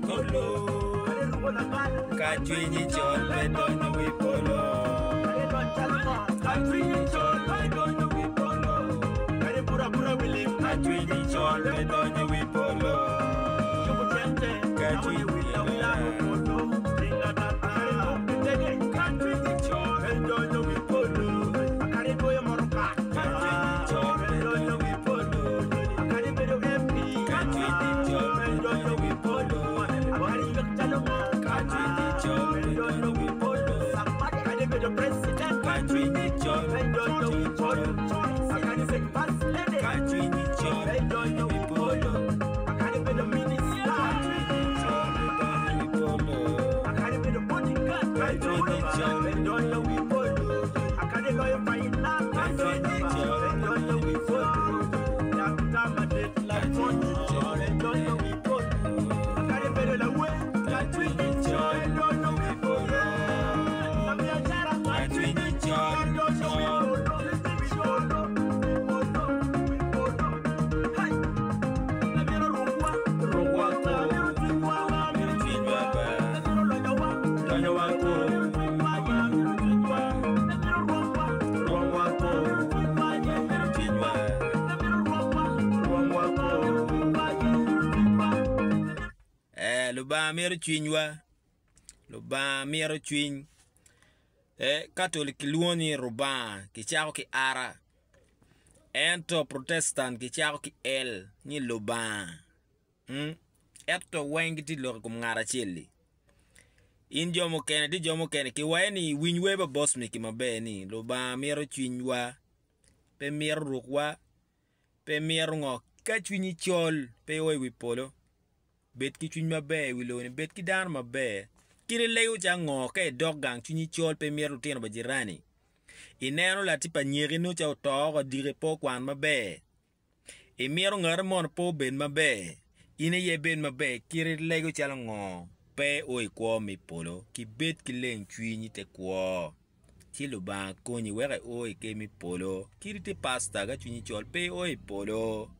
polo. Kachwini chol pe donyo wi polo. Kachwini chol pe donyo wi polo. Kachwini chol pe donyo wi polo. Kachwini Luba mero chwinywa luba mero chwiny Catholic luoni ruba kichako ki ara ento Protestant kichako ki el ni luba eto wengi ti lo kum ngara chili in jomo kene di jomo kene ki weni winywe ba boss mi ki mabe ni luba mero chwinywa pe mero rukwa pe mero ngo ka chwinyi chol pe oi wi polo bet ki chwiny mabe wiloni bet ki dan mabe kiri leyo chango ke dog gang chwinyi chol pe mero tino ba jirani ineno la tipa nyeri no cha to dire po kwan mabe e mero ngar mon po ben mabe ine ye ben mabe kiri leyo chango pe oi kwa mi polo ki bet ki leng chwinyi te kwa chilo ba konyi were oi ke mi polo kiri te pasta ga chwinyi chol pe oi polo